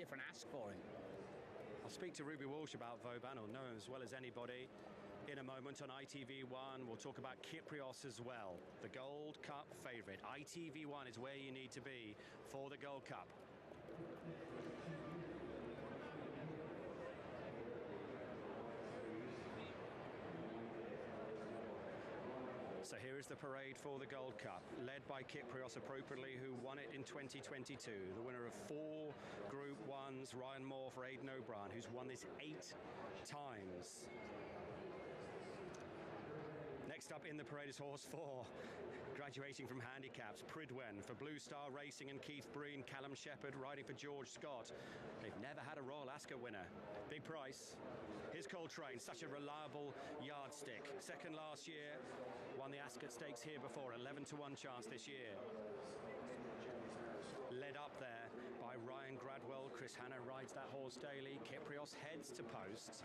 different ask for him. I'll speak to Ruby Walsh about Vauban, or know him as well as anybody, in a moment on ITV1. We'll talk about Kyprios as well, the Gold Cup favourite. ITV1 is where you need to be for the Gold Cup. So here is the parade for the Gold Cup, led by Kyprios appropriately, who won it in 2022. The winner of 4 Group 1s, Ryan Moore for Aidan O'Brien, who's won this 8 times. Next up in the parade is horse 4, graduating from handicaps, Pridwen for Blue Star Racing and Keith Breen. Callum Shepherd riding for George Scott. They've never had a Royal ASCOT winner. Big price. Here's Coltrane, such a reliable yardstick. Second last year, won the ASCOT Stakes here before, 11-1 chance this year. Led up there by Ryan Gradwell. Chris Hanna rides that horse daily. Kyprios heads to post.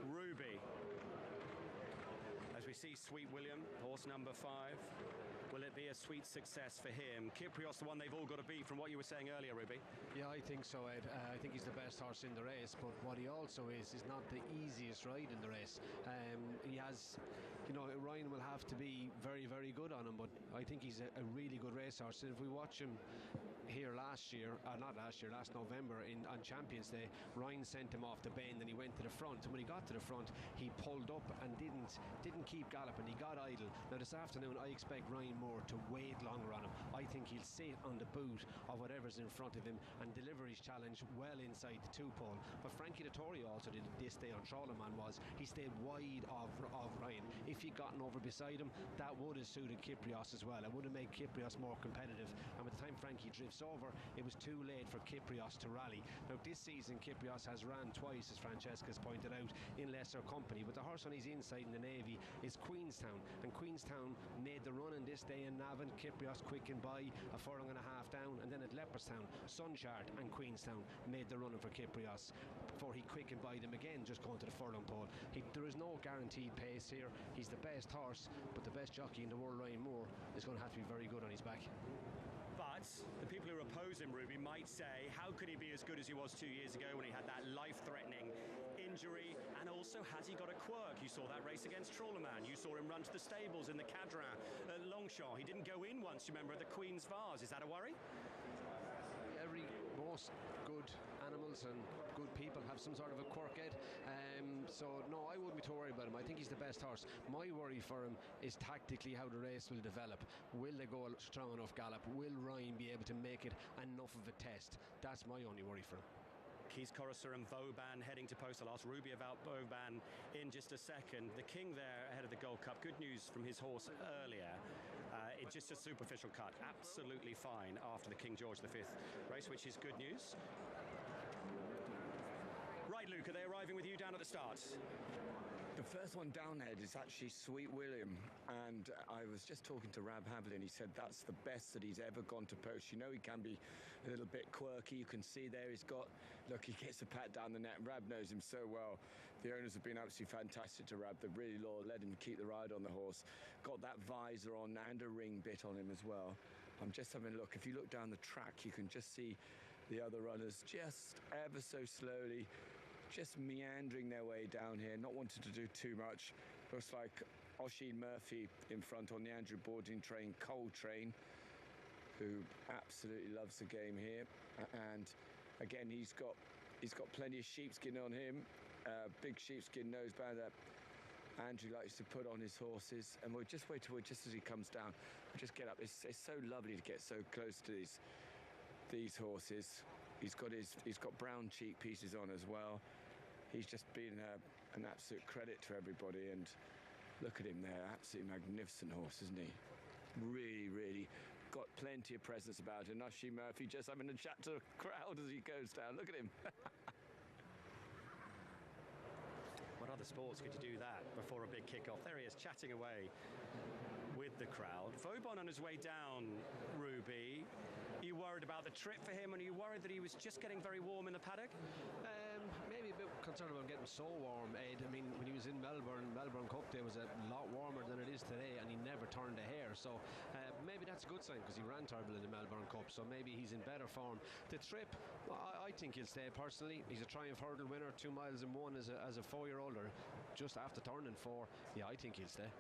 Ruby. As we see Sweet William, horse number 5. Will it be a sweet success for him? Kyprios, the one they've all got to beat, from what you were saying earlier, Ruby. Yeah, I think so, Ed. I think he's the best horse in the race, but what he also is not the easiest ride in the race. He has, Ryan will have to be very, very good on him, but I think he's a really good racehorse. And if we watch him here last November on Champions Day, Ryan sent him off the bend and he went to the front, and when he got to the front he pulled up and didn't keep galloping. He got idle. Now this afternoon I expect Ryan Moore to wait longer on him. I think he'll sit on the boot of whatever's in front of him and deliver his challenge well inside the 2-pole. But Frankie Dettori also did this day on Trollerman, he stayed wide of Ryan. If he'd gotten over beside him, that would have suited Kyprios as well. It would have made Kyprios more competitive, and by the time Frankie drifts over, it was too late for Kyprios to rally. Now this season Kyprios has ran twice, as Francesca's pointed out, in lesser company, but the horse on his inside in the Navy is Queenstown, and Queenstown made the run in this day in Navan. Kyprios quickened by a furlong and a half down, and then at Leopardstown, Sunchart and Queenstown made the run for Kyprios before he quickened by them again, just going to the furlong pole. There is no guaranteed pace here. He's the best horse, but the best jockey in the world, Ryan Moore, is going to have to be very good on his back. But the people who oppose him, Ruby, might say, how could he be as good as he was 2 years ago when he had that life-threatening injury? And also, has he got a quirk? You saw that race against Trollerman. You saw him run to the stables in the Cadrin at Longchamp. He didn't go in once, you remember, at the Queen's Vase. Is that a worry? Most good animals and good people have some sort of a quirk, Ed. So no, I wouldn't be too worried about him. I think he's the best horse. My worry for him is tactically how the race will develop. Will they go strong enough gallop? Will Ryan be able to make it enough of a test? That's my only worry for him. Keys Coruscant and Vauban heading to post. I'll ask Ruby about Vauban in just a second. The King there ahead of the Gold Cup. Good news from his horse earlier. It's just a superficial cut. Absolutely fine after the King George V race, which is good news. Right, Luke, are they arriving with you down at the start? The first one down, Ed, is actually Sweet William, and I was just talking to Rab Havlin. He said that's the best that he's ever gone to post. He can be a little bit quirky. You can see there he gets a pat down the net. Rab knows him so well. The owners have been absolutely fantastic to Rab. They've really let him keep the ride on the horse. Got that visor on and a ring bit on him as well. I'm just having a look. If you look down the track, you can just see the other runners just ever so slowly just meandering their way down here, not wanting to do too much. Looks like Oisin Murphy in front on the Andrew Boarding train, Coltrane, who absolutely loves the game here. And again, he's got plenty of sheepskin on him, big sheepskin noseband that Andrew likes to put on his horses. And we'll just wait just as he comes down. We'll just get up. It's so lovely to get so close to these horses. He's got brown cheek pieces on as well. He's just been an absolute credit to everybody, and look at him there, absolutely magnificent horse, isn't he? Really, really got plenty of presence about him. Oisin Murphy just having a chat to the crowd as he goes down. Look at him. What other sports could you do that before a big kick-off? There he is, chatting away with the crowd. Vauban on his way down, Ruby. Are you worried about the trip for him, and are you worried that he was just getting very warm in the paddock? Maybe a bit concerned about getting so warm, Ed. I mean, when he was in Melbourne Cup Day was a lot warmer than it is today, and he never turned a hair. So maybe that's a good sign, because he ran terrible in the Melbourne Cup. So maybe he's in better form. The trip, I think he'll stay personally. He's a Triumph Hurdle winner, 2 miles and 1 as a 4-year-old, or just after turning 4. Yeah, I think he'll stay.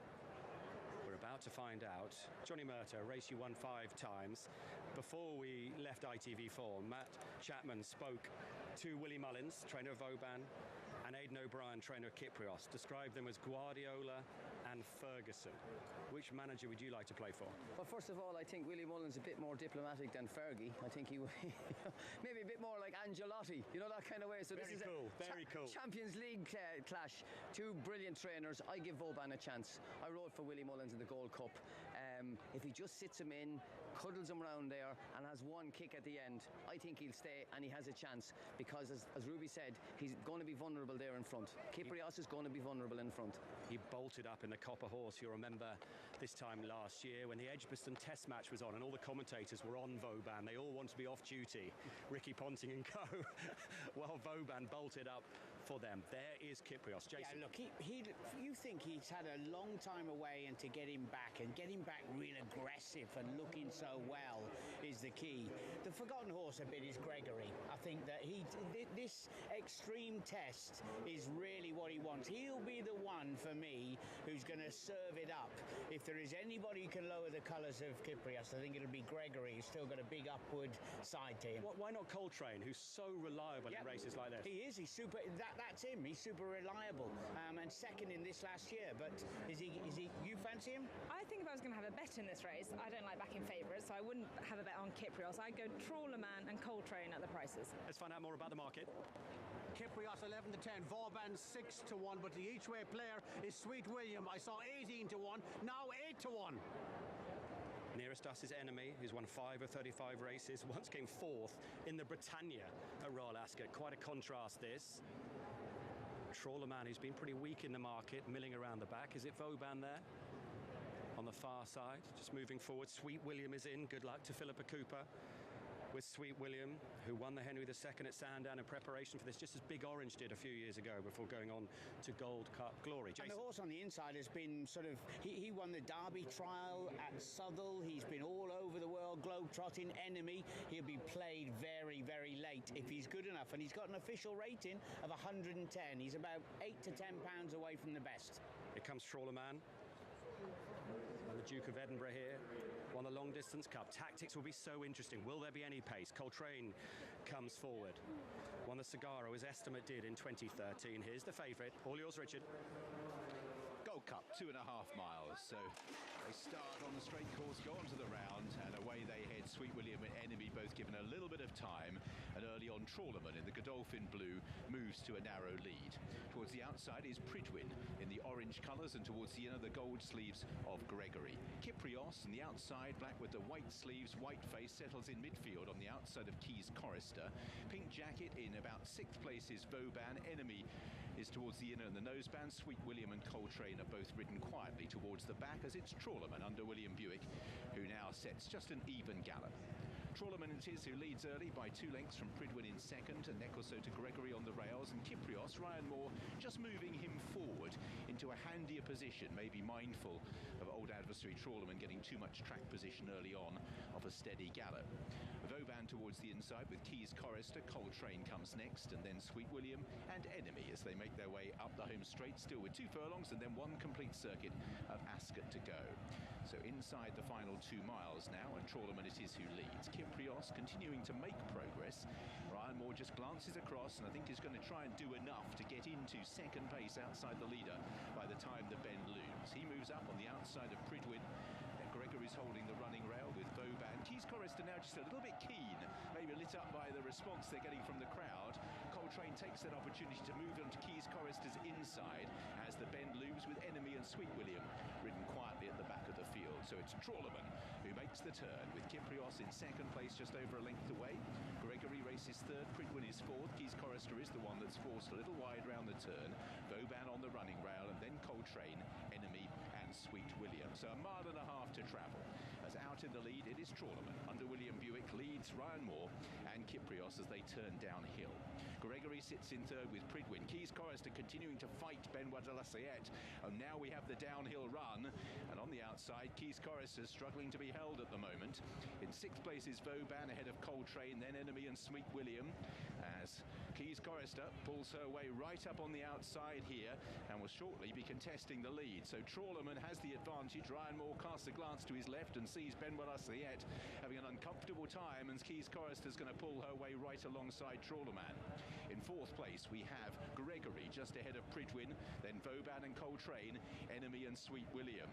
We're about to find out. Johnny Murtagh, a race you won 5 times. Before we left ITV4, Matt Chapman spoke to Willie Mullins, trainer of Vauban, and Aidan O'Brien, trainer of Kyprios. Described them as Guardiola and Ferguson. Which manager would you like to play for? Well, first of all, I think Willie Mullins is a bit more diplomatic than Fergie. I think he maybe a bit more like Angelotti, that kind of way. So very this is cool, very cool. Champions League clash. 2 brilliant trainers. I give Vauban a chance. I rode for Willie Mullins in the Gold Cup. If he just sits him in, cuddles him around there, and has one kick at the end, I think he'll stay, and he has a chance, because as Ruby said, he's going to be vulnerable there in front. Kyprios is going to be vulnerable in front. He bolted up in the Copper Horse, you'll remember this time last year when the Edgbaston Test match was on and all the commentators were on Vauban. They all wanted to be off duty, Ricky Ponting and co, while Vauban bolted up for them. There is Kyprios. Jason. Yeah, look, you think he's had a long time away, and to get him back real aggressive and looking so well is the key. The forgotten horse a bit is Gregory. I think that this extreme test is really what he wants. He'll be the one for me who's going to serve it up. If there is anybody who can lower the colours of Kyprios, I think it'll be Gregory. He's still got a big upward side to him. Why not Coltrane, who's so reliable in races like this? He is. He's super. That's him. He's super reliable. And second in this last year. But is he? You fancy him? I think if I was going to have a bet in this race, I don't like backing favourites, so I wouldn't have a bet on Kyprios. I'd go Trawlerman and Coltrane at the prices. Let's find out more about the market. Kyprios 11 to 10, Vauban 6 to 1, but the each way player is Sweet William. I saw 18 to 1, now 8 to 1. Nearest us is Enemy, who's won 5 of 35 races, once came 4th in the Britannia at Royal Ascot. Quite a contrast, this. Trawlerman, who's been pretty weak in the market, milling around the back. Is it Vauban there? On the far side, just moving forward. Sweet William is in. Good luck to Philippa Cooper with Sweet William, who won the Henry II at Sandown in preparation for this, just as Big Orange did a few years ago before going on to Gold Cup glory. Jason. And the horse on the inside has been sort of, he won the Derby trial at Southwell. He's been all over the world, globe-trotting. Enemy. He'll be played very, very late if he's good enough. And he's got an official rating of 110. He's about 8 to 10 pounds away from the best. Here comes Trawlerman. And the Duke of Edinburgh here won the Long Distance Cup. Tactics will be so interesting. Will there be any pace? Coltrane comes forward. Won the Sagaro, as Estimate did in 2013. Here's the favourite. All yours, Richard. Gold Cup, 2.5 miles. So they start on the straight course, go onto the round, and away they head. Sweet William and Enemy both given a little bit of time, and early on Trawlerman in the Godolphin blue moves to a narrow lead. Towards the outside is Pridwin in the orange colours, and towards the inner the gold sleeves of Gregory. Kyprios on the outside, black with the white sleeves, white face, settles in midfield on the outside of Keys Chorister. Pink jacket in about 6th place is Vauban. Enemy is towards the inner and the noseband. Sweet William and Coltrane are both ridden quietly towards the back, as it's Trawlerman under William Buick, who now sets just an even gallop. Trawlerman it is who leads early by 2 lengths from Pridwin in second, and Neckelso to Gregory on the rails, and Kyprios, Ryan Moore, just moving him forward into a handier position, maybe mindful of old adversary Trawlerman getting too much track position early on of a steady gallop. Vauban towards the inside with Keys Chorister. Coltrane comes next, and then Sweet William and Enemy as they make their way up the home straight, still with 2 furlongs and then 1 complete circuit of Ascot to go. So inside the final 2 miles now, and Trawlerman it is who leads. Kyprios continuing to make progress. Ryan Moore just glances across, and I think he's going to try and do enough to get into second pace outside the leader by the time the bend looms. He moves up on the outside of Pridwin. Gregory's holding the running rail with Vauban. Keys Chorister now just a little bit keen, maybe lit up by the response they're getting from the crowd. Coltrane takes that opportunity to move on to Keys Chorister's inside as the bend looms, with Enemy and Sweet William ridden quietly at the back of the field. So it's Trawlerman who makes the turn, with Kyprios in second place just over a length away. Gregory races third, Pridwin is fourth. Keys Chorister is the one that's forced a little wide round the turn. Vauban on the running rail, and then Coltrane, Enemy and Sweet William. So 1.5 miles to travel as as out in the lead, it is Trawlerman. Under William Buick leads Ryan Moore and Kyprios as they turn downhill. Gregory sits in third with Pridwin. Keys Chorister continuing to fight Benoit de la Sayette. And now we have the downhill run. And on the outside, Keys Chorister struggling to be held at the moment. In sixth place is Vauban ahead of Coltrane, then Enemy and Sweet William. As Keys Chorister pulls her way right up on the outside here and will shortly be contesting the lead. So Trawlerman has the advantage. Ryan Moore casts a glance to his left and sees Benoit de la Sayette having an uncomfortable time, and Keys Chorister's going to pull her way right alongside Trawlerman. In fourth place, we have Gregory just ahead of Pridwin, then Vauban and Coltrane, Enemy and Sweet William.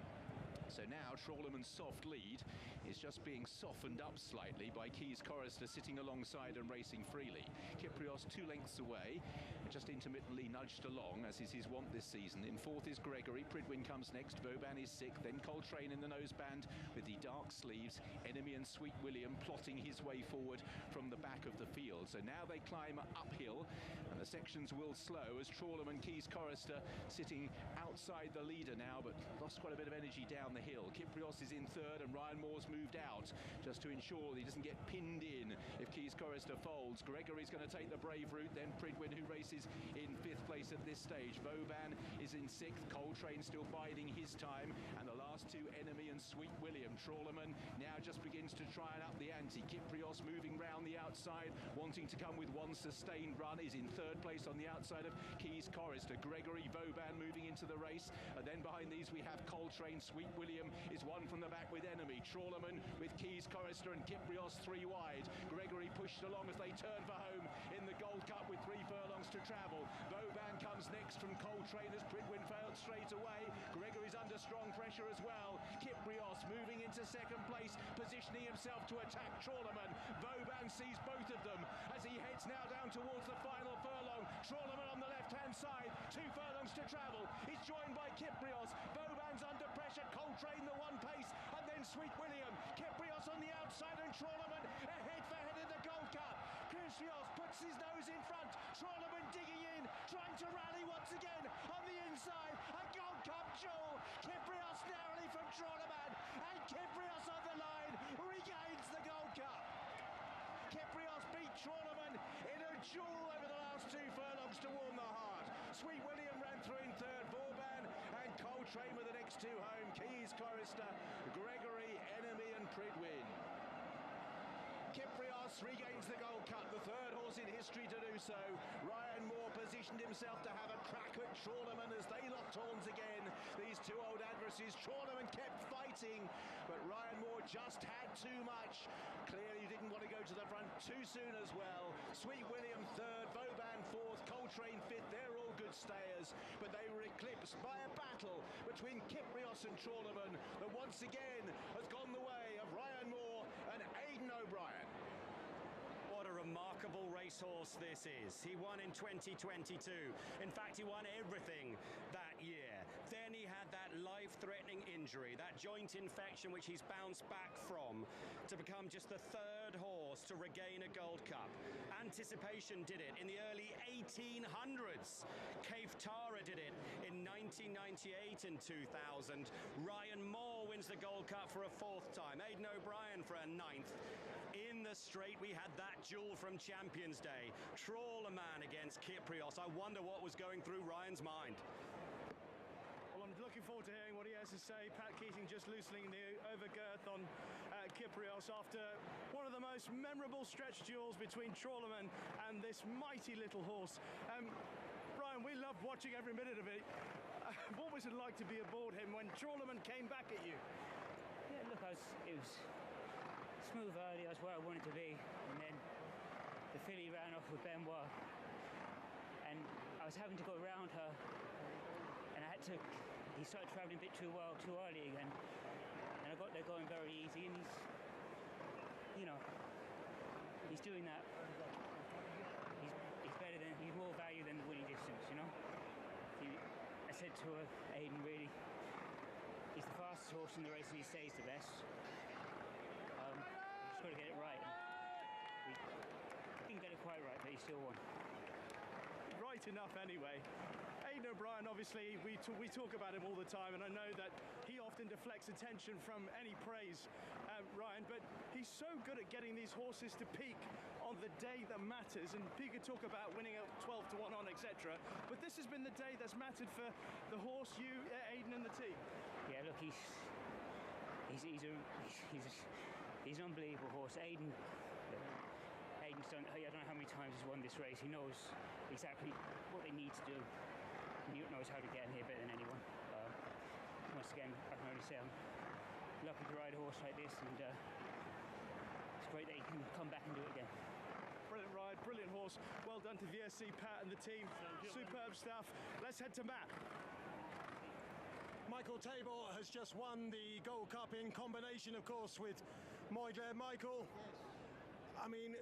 So now Trawlerman's soft lead is just being softened up slightly by Keys Chorister sitting alongside and racing freely. Kyprios 2 lengths away, just intermittently nudged along, as is his wont this season. In fourth is Gregory, Pridwin comes next, Vauban is sixth, then Coltrane in the noseband with the dark sleeves, Enemy and Sweet William plotting his way forward from the back of the field. So now they climb uphill, and the sections will slow as Trawlerman, Keys Chorister sitting outside the leader now, but lost quite a bit of energy down the hill. Kyprios is in third and Ryan Moore's moved out just to ensure that he doesn't get pinned in if Keys Chorister folds. Gregory's going to take the brave route, then Pridwin, who races in fifth place at this stage. Vauban is in sixth, Coltrane still biding his time, and the last two, Enemy and Sweet William. Trawlerman now just begins to try and up the ante. Kyprios moving round the outside, wanting to come with one sustained run, is in third place on the outside of Keys Chorister. Gregory, Vauban moving into the race, and then behind these we have Coltrane. Sweet William is one from the back with Enemy. Trawlerman with Keys Chorister and Kyprios 3 wide. Gregory pushed along as they turn for home in the Gold Cup with 3 furlongs to travel. Vauban comes next from Coltrane as Pridwin failed straight away. Gregory's under strong pressure as well. Kyprios moving into second place, positioning himself to attack Trawlerman. Vauban sees both of them as he heads now down towards the final furlong. Trawlerman on the left-hand side, 2 furlongs to travel. He's joined by Kyprios. Vauban's under pressure. Coltrane the one pace, and then Sweet William. Kyprios on the outside and Trawlerman ahead for head of the Gold Cup. Kyprios puts his nose in front. Trawlerman digging in, trying to rally once again on the inside. A Gold Cup jewel. Kyprios narrowly from Trawlerman, and Kyprios on the line regains the Gold Cup. Kyprios beat Trawlerman in a duel over the last 2 furlongs to warm the heart. Sweet William ran through in third. Vauban and Coltrane with the next 2 home. Keys Chorister, Gregory, Enemy and Pridwin. Kyprios regains the Gold Cup, the 3rd horse in history to do so. Ryan Moore positioned himself to have a crack at Trawlerman as they locked horns again. These 2 old adversaries. Trawlerman kept fighting, but Ryan Moore just had too much. Clearly didn't want to go to the front too soon as well. Sweet William 3rd, Vauban 4th, Coltrane 5th. They're all good stayers, but they were eclipsed by a battle between Kyprios and Trawlerman that once again has gone the way of Ryan Moore and Aidan O'Brien. What a remarkable racehorse this is. He won in 2022. In fact, he won everything that year. Then he had that life-threatening injury, that joint infection which he's bounced back from to become just the 3rd horse to regain a Gold Cup. Anticipation did it in the early 1800s. Cave Tara did it in 1998 and 2000. Ryan Moore wins the Gold Cup for a 4th time. Aidan O'Brien for a 9th. In the straight, we had that duel from Champions Day. Trawlerman against Kyprios. I wonder what was going through Ryan's mind. Well, I'm looking forward to hearing what he has to say. Pat Keating just loosening the overgirth on Kyprios after one of the most memorable stretch duels between Trawlerman and this mighty little horse. Brian, we loved watching every minute of it. What was it like to be aboard him when Trawlerman came back at you? Yeah, look, it was smooth early. That's where I wanted to be, and then the filly ran off with Benoit, and I was having to go around her, and he started travelling a bit too early again, and I got there going very easy, and he's doing that. He's more value than the winning distance, I said to Aidan, really, he's the fastest horse in the race and he stays the best. Just got to get it right. We didn't get it quite right, but he still won. Right enough anyway. Aidan Peter O'Brien, obviously, we talk about him all the time, and I know that he often deflects attention from any praise, Ryan, but he's so good at getting these horses to peak on the day that matters. And Pete could talk about winning at 12 to 1 on, etc. But this has been the day that's mattered for the horse, you, Aidan, and the team. Yeah, look, he's an unbelievable horse. Aidan's done, I don't know how many times he's won this race. He knows exactly what they need to do. He knows how to get in here better than anyone. Once again, I can only say I'm lucky to ride a horse like this, and it's great that he can come back and do it again. Brilliant ride, brilliant horse. Well done to VSC, Pat and the team. Superb stuff. Let's head to Matt. Michael Tabor has just won the Gold Cup in combination, of course, with Moidler. Michael, I mean,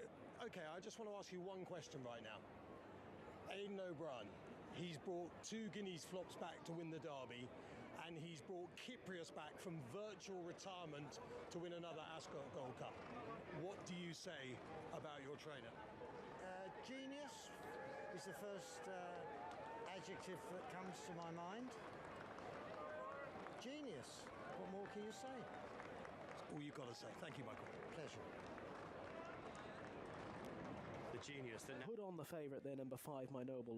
okay, I just want to ask you one question right now. Aidan O'Brien, he's brought 2 Guineas flops back to win the Derby, and he's brought Kyprios back from virtual retirement to win another ASCOT Gold Cup. What do you say about your trainer? Genius is the first adjective that comes to my mind. Genius. What more can you say? That's all you've got to say. Thank you, Michael. Pleasure. The genius that Put on the favourite there, number 5, My Noble